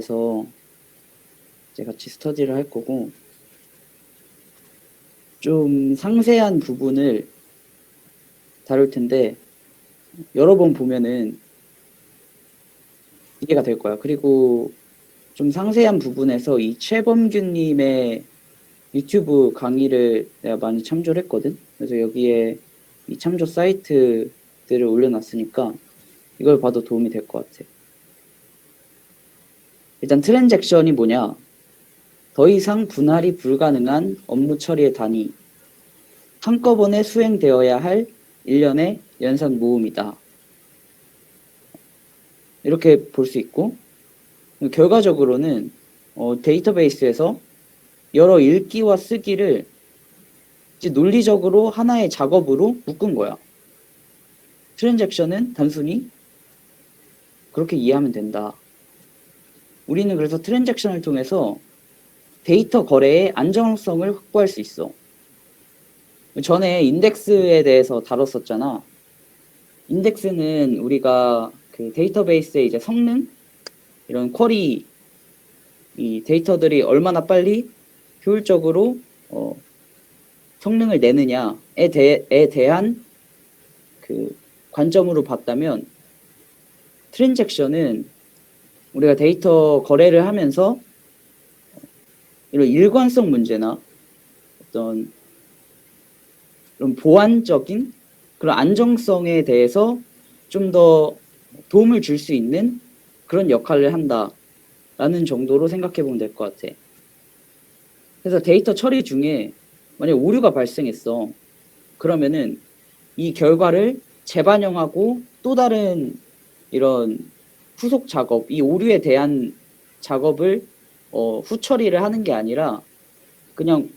그래서 이제 같이 스터디를 할 거고, 좀 상세한 부분을 다룰 텐데 여러 번 보면은 이해가 될 거야. 그리고 좀 상세한 부분에서 이 최범규님의 유튜브 강의를 내가 많이 참조를 했거든. 그래서 여기에 이 참조 사이트들을 올려놨으니까 이걸 봐도 도움이 될 것 같아. 일단 트랜잭션이 뭐냐? 더 이상 분할이 불가능한 업무 처리의 단위, 한꺼번에 수행되어야 할 일련의 연산 모음이다. 이렇게 볼 수 있고, 결과적으로는 데이터베이스에서 여러 읽기와 쓰기를 이제 논리적으로 하나의 작업으로 묶은 거야. 트랜잭션은 단순히 그렇게 이해하면 된다. 우리는 그래서 트랜잭션을 통해서 데이터 거래의 안정성을 확보할 수 있어. 전에 인덱스에 대해서 다뤘었잖아. 인덱스는 우리가 그 데이터베이스의 이제 성능, 이런 쿼리, 이 데이터들이 얼마나 빨리 효율적으로 성능을 내느냐에 대한 그 관점으로 봤다면, 트랜잭션은 우리가 데이터 거래를 하면서 이런 일관성 문제나 어떤 이런 보안적인 그런 안정성에 대해서 좀 더 도움을 줄 수 있는 그런 역할을 한다라는 정도로 생각해 보면 될 것 같아. 그래서 데이터 처리 중에 만약 오류가 발생했어. 그러면은 이 결과를 재반영하고 또 다른 이런 후속 작업, 이 오류에 대한 작업을 후처리를 하는 게 아니라 그냥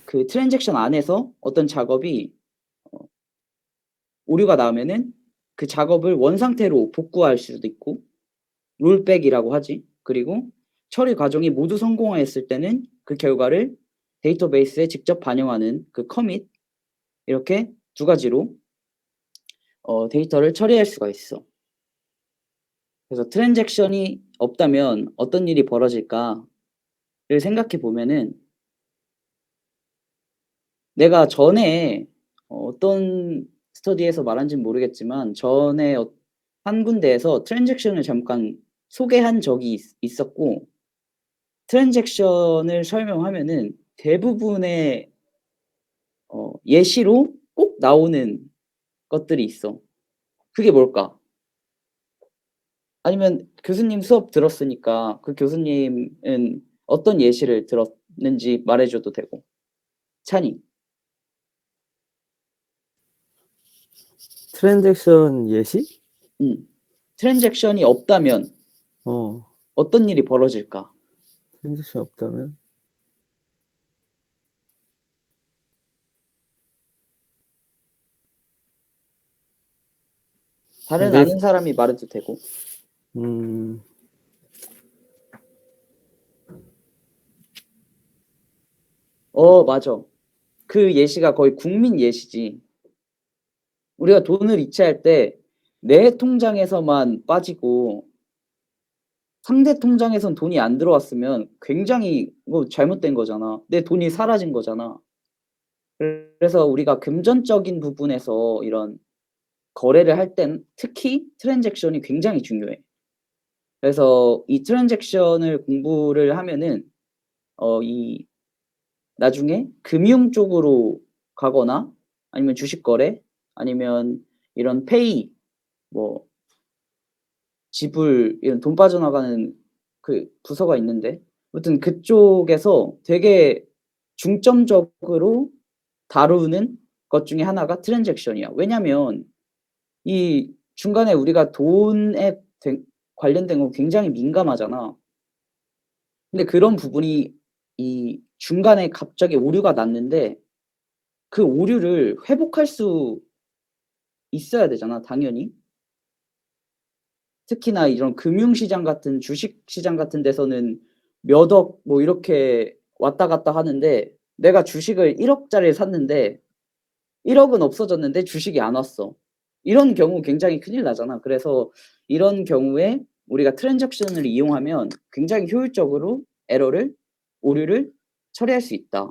그 트랜잭션 안에서 어떤 작업이 오류가 나오면은 그 작업을 원상태로 복구할 수도 있고, 롤백이라고 하지. 그리고 처리 과정이 모두 성공하였을 때는 그 결과를 데이터베이스에 직접 반영하는 그 커밋, 이렇게 두 가지로 데이터를 처리할 수가 있어. 그래서 트랜잭션이 없다면 어떤 일이 벌어질까를 생각해 보면은, 내가 전에 어떤 스터디에서 말한지는 모르겠지만 전에 한 군데에서 트랜잭션을 잠깐 소개한 적이 있었고, 트랜잭션을 설명하면은 대부분의 예시로 꼭 나오는 것들이 있어. 그게 뭘까? 아니면 교수님 수업 들었으니까 그 교수님은 어떤 예시를 들었는지 말해 줘도 되고. 찬이. 트랜잭션 예시? 트랜잭션이 없다면 어, 어떤 일이 벌어질까? 트랜잭션 없다면? 다른 내, 아는 사람이 말해도 되고. 음, 맞아. 그 예시가 거의 국민 예시지. 우리가 돈을 이체할 때 내 통장에서만 빠지고 상대 통장에선 돈이 안 들어왔으면 굉장히 잘못된 거잖아. 내 돈이 사라진 거잖아. 그래서 우리가 금전적인 부분에서 이런 거래를 할 땐 특히 트랜잭션이 굉장히 중요해. 그래서 이 트랜잭션을 공부를 하면은 이 나중에 금융 쪽으로 가거나 아니면 주식 거래 아니면 이런 페이, 뭐 지불, 이런 돈 빠져나가는 그 부서가 있는데, 아무튼 그쪽에서 되게 중점적으로 다루는 것 중에 하나가 트랜잭션이야. 왜냐면 이 중간에 우리가 돈에 관련된 건 굉장히 민감하잖아. 근데 그런 부분이 이 중간에 갑자기 오류가 났는데 그 오류를 회복할 수 있어야 되잖아, 당연히. 특히나 이런 금융시장 같은 주식시장 같은 데서는 몇 억 뭐 이렇게 왔다 갔다 하는데, 내가 주식을 1억 짜리를 샀는데 1억은 없어졌는데 주식이 안 왔어. 이런 경우 굉장히 큰일 나잖아. 그래서 이런 경우에 우리가 트랜잭션을 이용하면 굉장히 효율적으로 오류를 처리할 수 있다.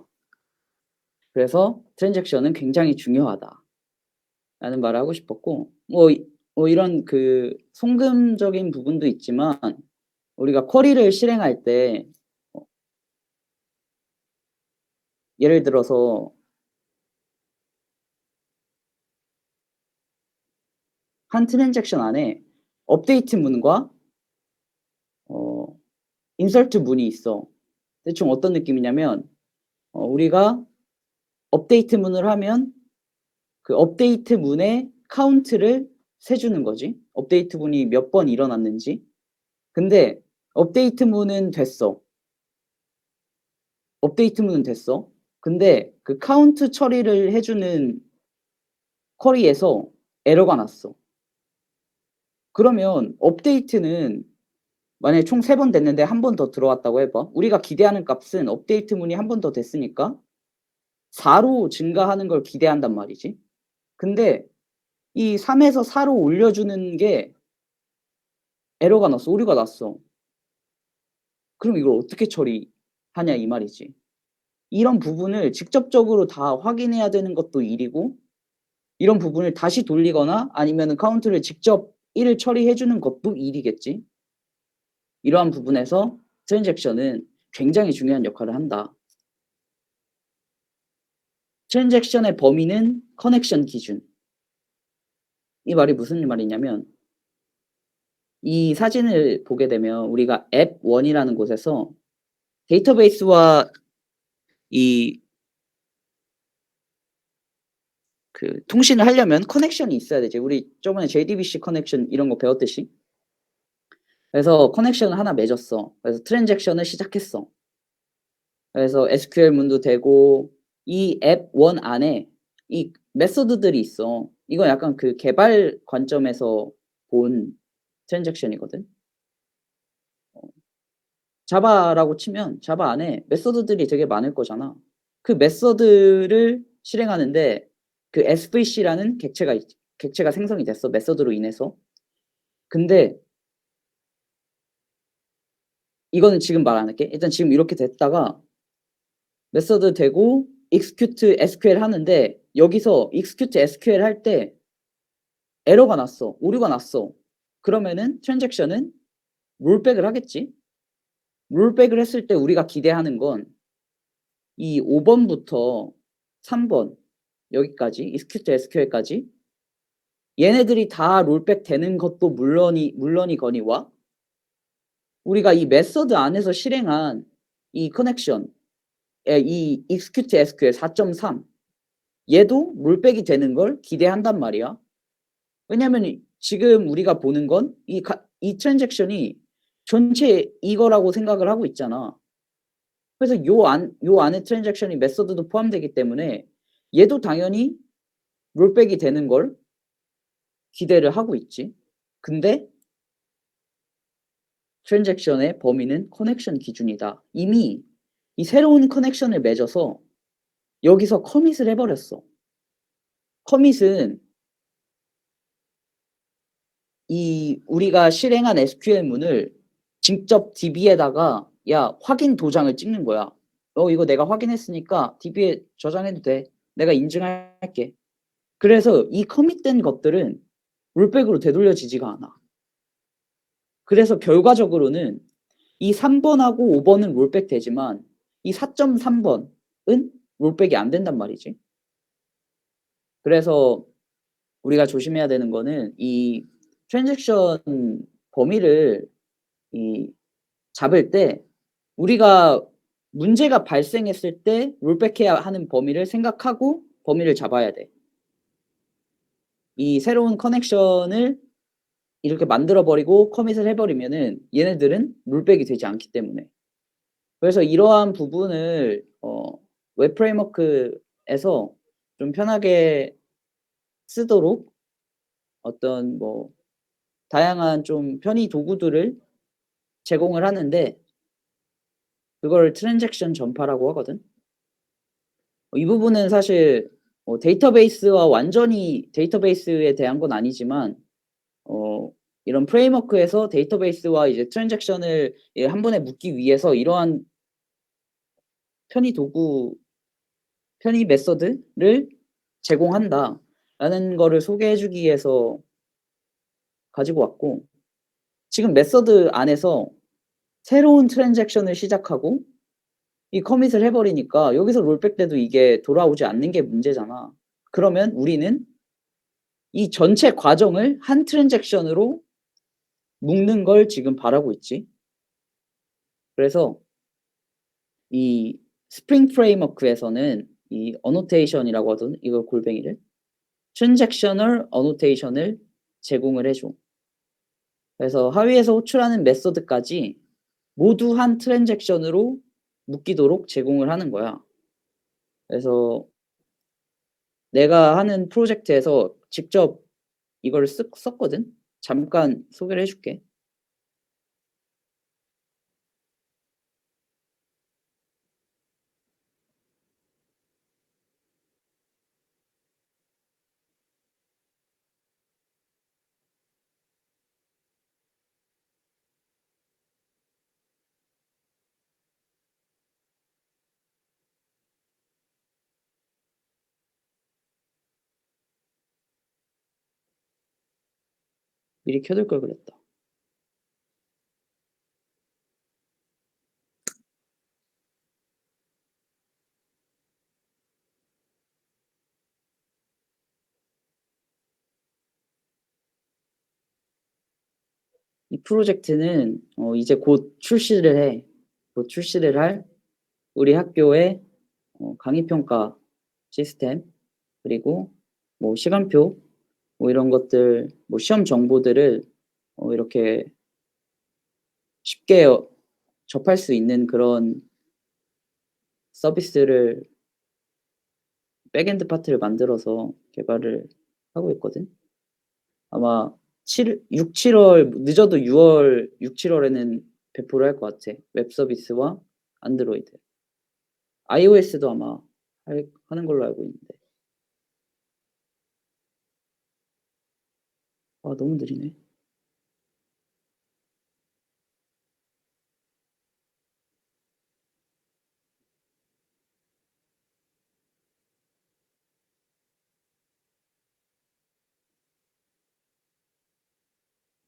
그래서 트랜잭션은 굉장히 중요하다라는 말을 하고 싶었고, 이런 그 송금적인 부분도 있지만 우리가 쿼리를 실행할 때 예를 들어서 한 트랜잭션 안에 업데이트 문과 인서트 문이 있어. 대충 어떤 느낌이냐면 우리가 업데이트 문을 하면 그 업데이트 문의 카운트를 세주는 거지. 업데이트 문이 몇 번 일어났는지. 근데 업데이트 문은 됐어. 근데 그 카운트 처리를 해주는 쿼리에서 에러가 났어. 그러면 업데이트는 만약에 총 3번 됐는데 한 번 더 들어왔다고 해봐. 우리가 기대하는 값은 업데이트 문이 한 번 더 됐으니까 4로 증가하는 걸 기대한단 말이지. 근데 이 3에서 4로 올려주는 게 에러가 났어. 오류가 났어. 그럼 이걸 어떻게 처리하냐 이 말이지. 이런 부분을 직접적으로 다 확인해야 되는 것도 일이고, 이런 부분을 다시 돌리거나 아니면은 카운트를 직접 1을 처리해 주는 것도 일이겠지. 이러한 부분에서 트랜잭션은 굉장히 중요한 역할을 한다. 트랜잭션의 범위는 커넥션 기준. 이 말이 무슨 말이냐면 이 사진을 보게 되면 우리가 앱 1이라는 곳에서 데이터베이스와 이 그 통신을 하려면 커넥션이 있어야 되지. 우리 저번에 JDBC 커넥션 이런 거 배웠듯이. 그래서 커넥션을 하나 맺었어. 그래서 트랜잭션을 시작했어. 그래서 SQL 문도 되고 이 앱 1 안에 이 메소드들이 있어. 이건 약간 그 개발 관점에서 본 트랜잭션이거든. 자바라고 치면 자바 안에 메소드들이 되게 많을 거잖아. 그 메소드를 실행하는데 그 SVC라는 객체가 생성이 됐어. 메소드로 인해서. 근데 이거는 지금 말 안 할게. 일단 지금 이렇게 됐다가 메소드 되고 execute SQL 하는데 여기서 execute SQL 할 때 에러가 났어. 오류가 났어. 그러면은 트랜잭션은 롤백을 하겠지. 롤백을 했을 때 우리가 기대하는 건 이 5번부터 3번 여기까지 execute SQL까지 얘네들이 다 롤백 되는 것도 물론이거니와 우리가 이 메소드 안에서 실행한 이 커넥션 이 execute SQL 4.3 얘도 롤백이 되는 걸 기대한단 말이야. 왜냐면 지금 우리가 보는 건 이 트랜잭션이 전체 이거라고 생각을 하고 있잖아. 그래서 요 안에 트랜잭션이 메소드도 포함되기 때문에 얘도 당연히 롤백이 되는 걸 기대를 하고 있지. 근데 트랜잭션의 범위는 커넥션 기준이다. 이미 이 새로운 커넥션을 맺어서 여기서 커밋을 해버렸어. 커밋은 이 우리가 실행한 SQL문을 직접 DB에다가 야 확인 도장을 찍는 거야. 이거 내가 확인했으니까 DB에 저장해도 돼. 내가 인증할게. 그래서 이 커밋된 것들은 롤백으로 되돌려지지가 않아. 그래서 결과적으로는 이 3번하고 5번은 롤백 되지만 이 4.3번은 롤백이 안 된단 말이지. 그래서 우리가 조심해야 되는 거는 이 트랜잭션 범위를 잡을 때 우리가 문제가 발생했을 때 롤백해야 하는 범위를 생각하고 범위를 잡아야 돼. 이 새로운 커넥션을 이렇게 만들어 버리고 커밋을 해버리면은 얘네들은 롤백이 되지 않기 때문에. 그래서 이러한 부분을 웹 프레임워크에서 좀 편하게 쓰도록 어떤 뭐 다양한 좀 편의 도구들을 제공을 하는데 그걸 트랜잭션 전파라고 하거든. 이 부분은 사실 데이터베이스와 완전히 데이터베이스에 대한 건 아니지만 이런 프레임워크에서 데이터베이스와 이제 트랜잭션을 한 번에 묶기 위해서 이러한 편의 메서드를 제공한다라는 거를 소개해주기 위해서 가지고 왔고, 지금 메서드 안에서 새로운 트랜잭션을 시작하고 이 커밋을 해버리니까 여기서 롤백 때도 이게 돌아오지 않는 게 문제잖아. 그러면 우리는 이 전체 과정을 한 트랜잭션으로 묶는 걸 지금 바라고 있지. 그래서 이 스프링 프레임워크에서는 이 어노테이션이라고 하던 이거 골뱅이를 트랜잭셔널 어노테이션을 제공을 해줘. 그래서 하위에서 호출하는 메서드까지 모두 한 트랜잭션으로 묶이도록 제공을 하는 거야. 그래서 내가 하는 프로젝트에서 직접 이걸 썼거든. 잠깐 소개를 해줄게. 미리 켜둘 걸 그랬다. 이 프로젝트는 이제 곧 출시를 해. 곧 출시를 할 우리 학교의 강의평가 시스템, 그리고 뭐 시간표, 뭐 이런 것들, 뭐 시험 정보들을 이렇게 쉽게 접할 수 있는 그런 서비스를 백엔드 파트를 만들어서 개발을 하고 있거든. 아마 6, 7월, 늦어도 6월, 6, 7월에는 배포를 할 것 같아. 웹 서비스와 안드로이드. iOS도 아마 하는 걸로 알고 있는데. 아, 너무 느리네.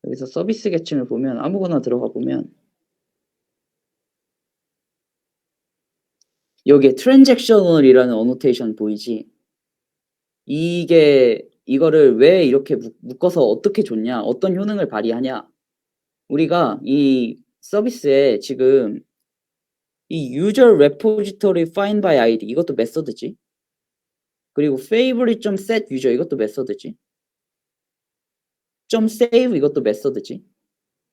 여기서 서비스 계층을 보면 아무거나 들어가 보면 여기에 트랜잭셔널이라는 어노테이션 보이지? 이거를 왜 이렇게 묶어서 어떻게 줬냐? 어떤 효능을 발휘하냐? 우리가 이 서비스에 지금 이 user repository find by id 이것도 메서드지. 그리고 favorite.set user 이것도 메서드지. .save 이것도 메서드지.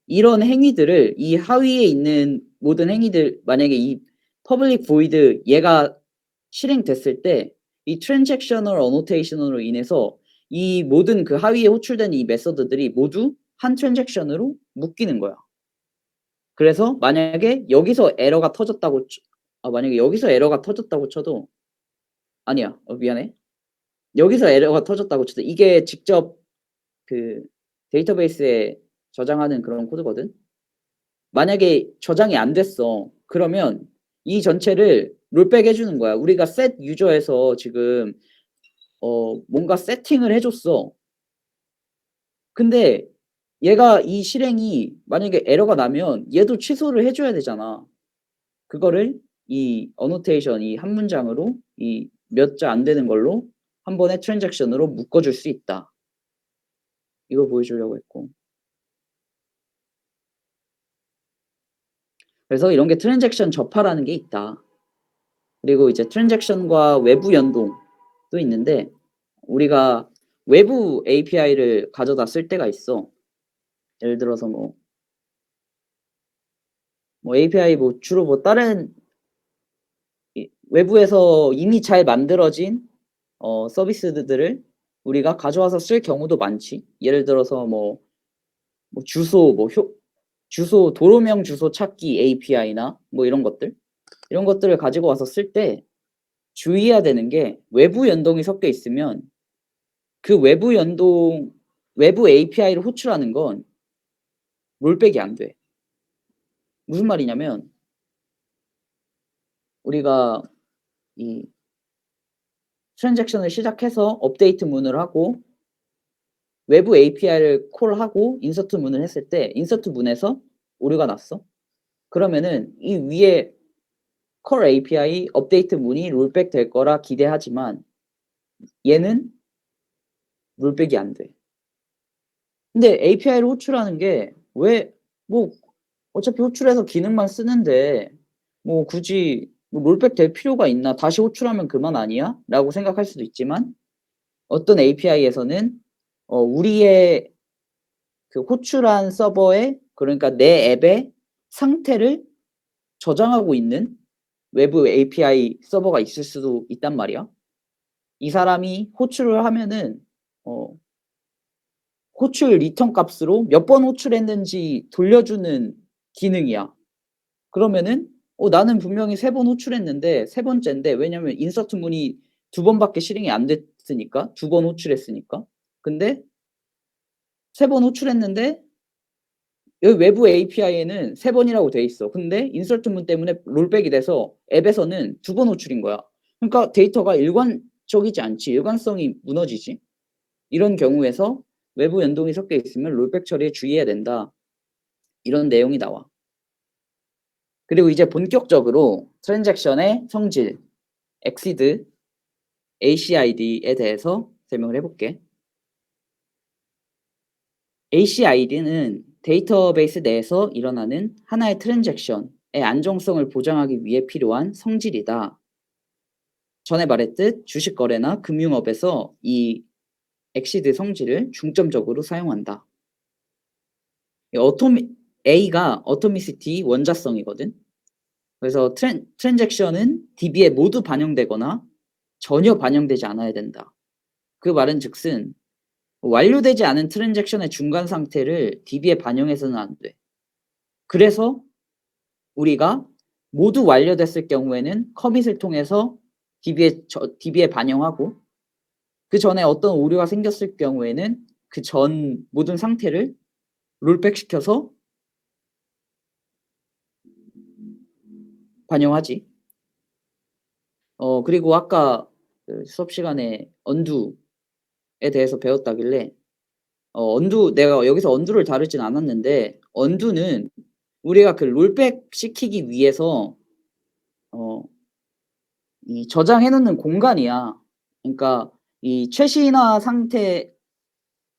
이런 행위들을 이 하위에 있는 모든 행위들, 만약에 이 public void 얘가 실행됐을 때 이 transactional annotation으로 인해서 이 모든 그 하위에 호출된 이 메서드들이 모두 한 트랜잭션으로 묶이는 거야. 그래서 만약에 여기서 에러가 터졌다고 쳐도 아니야. 미안해. 여기서 에러가 터졌다고 쳐도 이게 직접 그 데이터베이스에 저장하는 그런 코드거든. 만약에 저장이 안 됐어. 그러면 이 전체를 롤백 해주는 거야. 우리가 set 유저에서 지금 뭔가 세팅을 해줬어. 근데 얘가 이 실행이 만약에 에러가 나면 얘도 취소를 해줘야 되잖아. 그거를 이 어노테이션 이 한 문장으로 이 몇 자 안 되는 걸로 한 번에 트랜잭션으로 묶어줄 수 있다. 이거 보여주려고 했고. 그래서 이런 게 트랜잭션 접하라는 게 있다. 그리고 이제 트랜잭션과 외부 연동도 있는데 우리가 외부 API를 가져다 쓸 때가 있어. 예를 들어서 뭐 API 주로 다른 외부에서 이미 잘 만들어진 서비스들을 우리가 가져와서 쓸 경우도 많지. 예를 들어서 주소 도로명 주소 찾기 API나 이런 것들을 가지고 와서 쓸 때 주의해야 되는 게 외부 연동이 섞여 있으면 그 외부 API를 호출하는 건 롤백이 안 돼. 무슨 말이냐면 우리가 이 트랜잭션을 시작해서 업데이트 문을 하고 외부 API를 콜하고 인서트 문을 했을 때 인서트 문에서 오류가 났어. 그러면은 이 위에 콜 API 업데이트 문이 롤백 될 거라 기대하지만 얘는 롤백이 안 돼. 근데 API를 호출하는 게 왜 뭐 어차피 호출해서 기능만 쓰는데 뭐 굳이 뭐 롤백 될 필요가 있나? 다시 호출하면 그만 아니야? 라고 생각할 수도 있지만 어떤 API에서는 우리의 그 호출한 서버에 그러니까 내 앱의 상태를 저장하고 있는 외부 API 서버가 있을 수도 있단 말이야. 이 사람이 호출을 하면은 호출 리턴 값으로 몇 번 호출했는지 돌려주는 기능이야. 그러면은 나는 분명히 3번 호출했는데 3번째인데 왜냐면 인서트 문이 2번밖에 실행이 안 됐으니까 2번 호출했으니까. 근데 3번 호출했는데 여기 외부 API에는 3번이라고 돼 있어. 근데 인서트 문 때문에 롤백이 돼서 앱에서는 2번 호출인 거야. 그러니까 데이터가 일관적이지 않지. 일관성이 무너지지. 이런 경우에서 외부 연동이 섞여 있으면 롤백 처리에 주의해야 된다. 이런 내용이 나와. 그리고 이제 본격적으로 트랜잭션의 성질, exceed, ACID에 대해서 설명을 해볼게. ACID는 데이터베이스 내에서 일어나는 하나의 트랜잭션의 안정성을 보장하기 위해 필요한 성질이다. 전에 말했듯 주식 거래나 금융업에서 이 exceed 성질을 중점적으로 사용한다. A가 어토미시티 원자성이거든. 그래서 트랜잭션은 DB에 모두 반영되거나 전혀 반영되지 않아야 된다. 그 말은 즉슨 완료되지 않은 트랜잭션의 중간 상태를 DB에 반영해서는 안 돼. 그래서 우리가 모두 완료됐을 경우에는 커밋을 통해서 DB에 반영하고 그 전에 어떤 오류가 생겼을 경우에는 그 전 모든 상태를 롤백 시켜서 반영하지. 그리고 아까 그 수업 시간에 언두에 대해서 배웠다길래 내가 여기서 언두를 다루진 않았는데 언두는 우리가 그 롤백 시키기 위해서 이 저장해 놓는 공간이야. 그러니까 이 최신화 상태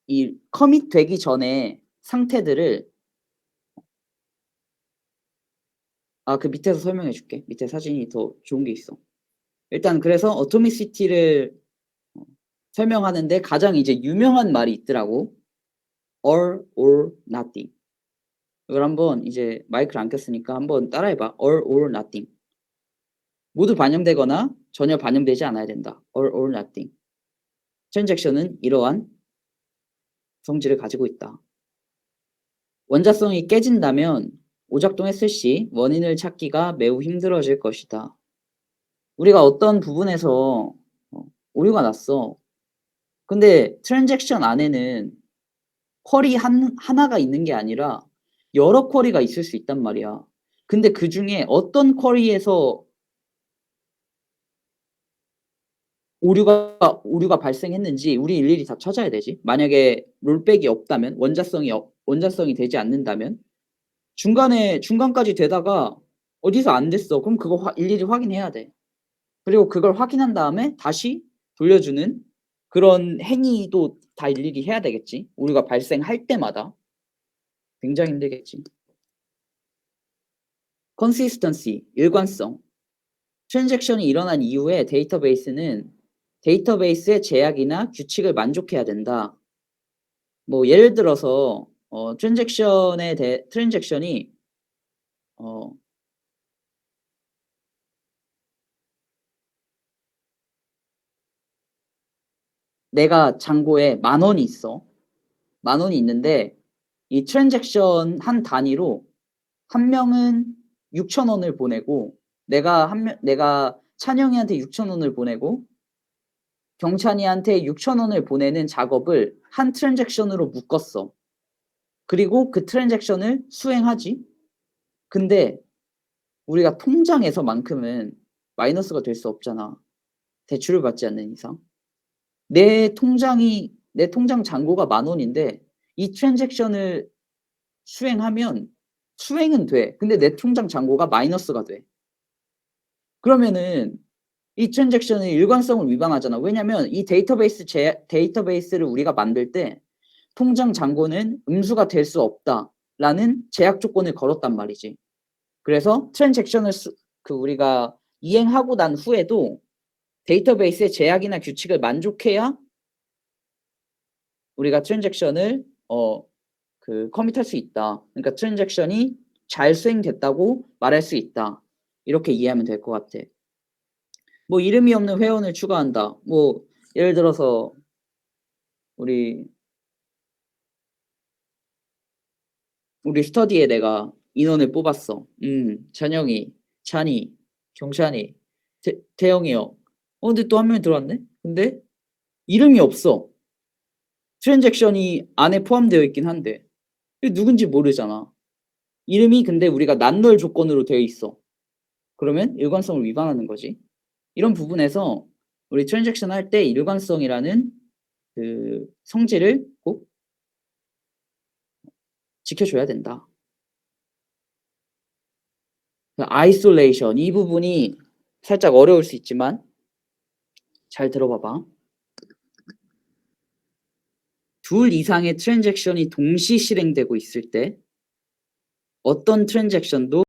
이 커밋 되기 전에 상태들을 그 밑에서 설명해 줄게. 밑에 사진이 더 좋은 게 있어. 일단 그래서 어토미시티를 설명하는데 가장 이제 유명한 말이 있더라고. all or nothing. 이걸 한번 이제 마이크를 안 켰으니까 한번 따라해 봐. all or nothing. 모두 반영되거나 전혀 반영되지 않아야 된다. all or nothing. 트랜잭션은 이러한 성질을 가지고 있다. 원자성이 깨진다면 오작동했을 시 원인을 찾기가 매우 힘들어질 것이다. 우리가 어떤 부분에서 오류가 났어. 근데 트랜잭션 안에는 쿼리 하나가 있는 게 아니라 여러 쿼리가 있을 수 있단 말이야. 근데 그 중에 어떤 쿼리에서 오류가 발생했는지 우리 일일이 다 찾아야 되지. 만약에 롤백이 없다면 원자성이 되지 않는다면 중간까지 되다가 어디서 안 됐어. 그럼 그거 일일이 확인해야 돼. 그리고 그걸 확인한 다음에 다시 돌려주는 그런 행위도 다 일일이 해야 되겠지. 우리가 발생할 때마다 굉장히 힘들겠지. consistency, 일관성. 트랜잭션이 일어난 이후에 데이터베이스는 데이터베이스의 제약이나 규칙을 만족해야 된다. 뭐 예를 들어서 트랜잭션이 내가 잔고에 10,000원이 있어. 10,000원이 있는데 이 트랜잭션 한 단위로 한 명은 6,000원을 보내고 내가 찬영이한테 6,000원을 보내고 경찬이한테 6,000원을 보내는 작업을 한 트랜잭션으로 묶었어. 그리고 그 트랜잭션을 수행하지. 근데 우리가 통장에서만큼은 마이너스가 될 수 없잖아. 대출을 받지 않는 이상. 내 통장 잔고가 10,000원인데 이 트랜잭션을 수행하면 수행은 돼. 근데 내 통장 잔고가 마이너스가 돼. 그러면은 이 트랜잭션의 일관성을 위반하잖아. 왜냐면 이 데이터베이스를 우리가 만들 때 통장 잔고는 음수가 될 수 없다라는 제약 조건을 걸었단 말이지. 그래서 트랜잭션을 우리가 이행하고 난 후에도 데이터베이스의 제약이나 규칙을 만족해야 우리가 트랜잭션을 커밋할 수 있다. 그러니까 트랜잭션이 잘 수행됐다고 말할 수 있다. 이렇게 이해하면 될 것 같아. 뭐 이름이 없는 회원을 추가한다. 뭐 예를 들어서 우리 스터디에 내가 인원을 뽑았어. 찬영이, 찬이, 경찬이, 태영이 형. 근데 또 한 명이 들어왔네? 근데 이름이 없어. 트랜잭션이 안에 포함되어 있긴 한데 누군지 모르잖아. 이름이 근데 우리가 난널 조건으로 되어 있어. 그러면 일관성을 위반하는 거지. 이런 부분에서 우리 트랜잭션 할 때 일관성이라는 그 성질을 꼭 지켜줘야 된다. 아이솔레이션 이 부분이 살짝 어려울 수 있지만 잘 들어봐봐. 둘 이상의 트랜잭션이 동시 실행되고 있을 때 어떤 트랜잭션도